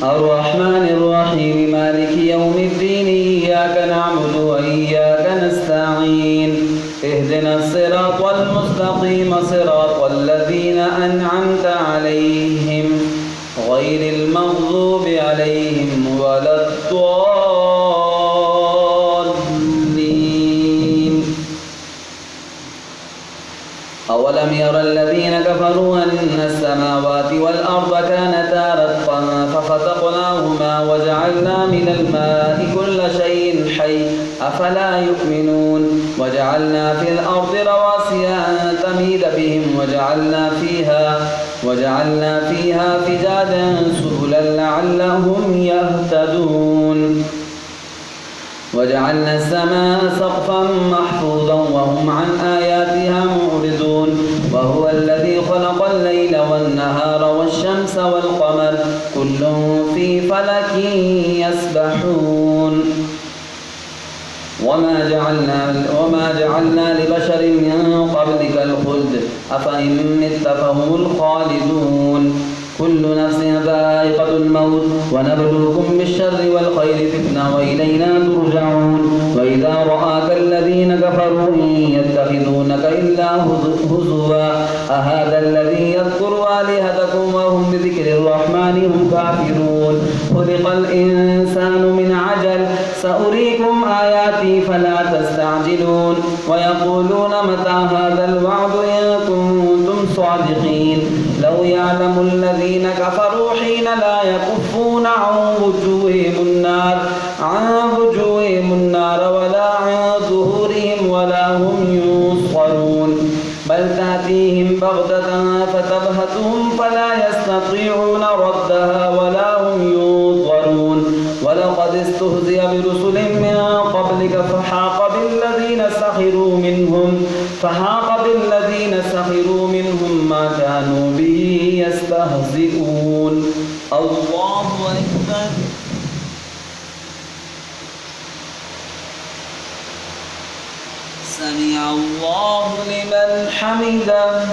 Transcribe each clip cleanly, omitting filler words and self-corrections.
الرحمن الرحيم مالك يوم الدين إياك نعبد وإياك نستعين اهدنا الصراط المستقيم صراط الذين أنعمت عليهم غير المغضوب عليهم ولا الضالين. أولم ير الذين كفروا أن السماوات والأرض كانتا رتقا ففتقناهما وجعلنا من الماء كل شيء حي أفلا يؤمنون وجعلنا في الأرض رواسي أن تميد بهم وجعلنا فيها فجاجا سبلا لعلهم يهتدون وجعلنا السماء سقفا محفوظا وهم عن آياتها معرضون وهو الذي خلق الليل والنهار والشمس والقمر كل في فلك يسبحون وما جعلنا لبشر من قبلك الخلد أفإن مت فهم الخالدون كل نفس ذائقة الموت ونبلوكم بالشر والخير فتنة وإلينا ترجعون وإذا رآك الذين كفروا يتخذونك إلا هزوا أهذا الذي يذكر آلهتكم وهم بذكر الرحمن هم كافرون خلق الإنسان من عجل سأريكم آياتي فلا تستعجلون ويقولون متى هذا الوعد إن كنتم صادقين لو يعلم الذين كفروا حين لا يكفون عن وجوههم النار ولا عن ظهورهم ولا هم ينصرون بل تأتيهم بغتة فتبهتهم فلا يستطيعون ردها ولا هم ينظرون ولقد استهزئ برسل من قبلك فحاق بالذين سخروا منهم ما كانوا به يستهزئون. الله أكبر. سمع الله لمن حمده.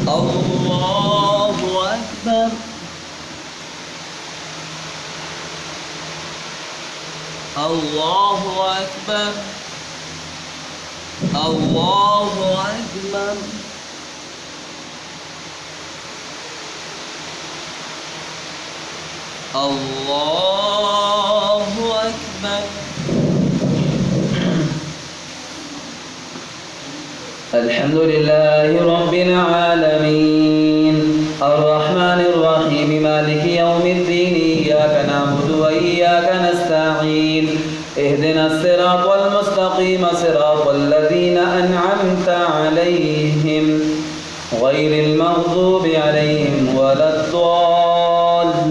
الله أكبر. الله أكبر. الله أكبر. الله أكبر. الحمد لله رب العالمين الرحمن الرحيم مالك يوم الدين إياك نعبد وإياك نستعين اهدنا الصراط المستقيم صراط الذين أنعمت عليهم غير المغضوب عليهم ولا الضالين.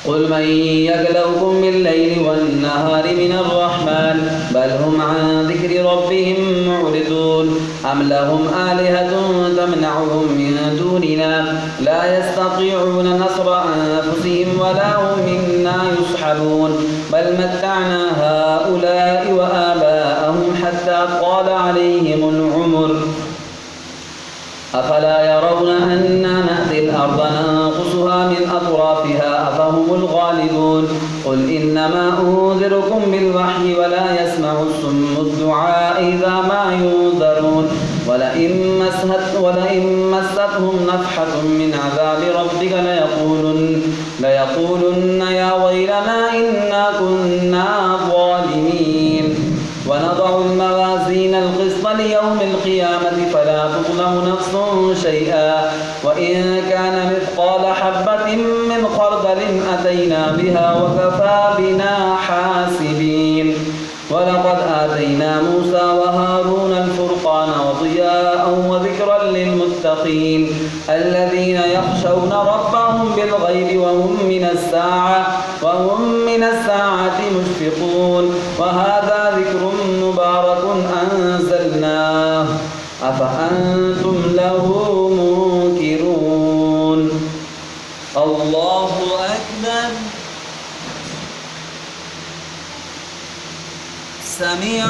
قل من يكلؤكم بالليل والنهار من الرحمن بل هم عن ذكر ربهم معرضون أم لهم آلهة تمنعهم من دوننا لا يستطيعون نصر أنفسهم ولا هم منا يصحبون بل متعنا هؤلاء وآباءهم حتى طال عليهم العمر أفلا يرون أنا نأتي الأرض ننقصها من أطرافها أفهم الغالبون قل إنما أنذركم بالوحي ولا يسمع الصم الدعاء إذا ما ينذرون ولئن مستهم نفحة من عذاب ربك ليقولن يا ويلنا إنا كنا ظالمين ونضع الموازين القسط ليوم القيامة فلا تظلم نفس شيئا وإن كان مثقال حبة من خردل أتينا بها وكفى بنا حاسبين ولقد آتينا موسى وهارون الفرقان وضياء وذكرا للمتقين الذين يخشون ربهم بالغيب وهم من الساعة مشفقون وهذا ذكر مبارك أنزلناه أفأنتم له منكرون. الله أكبر. سمع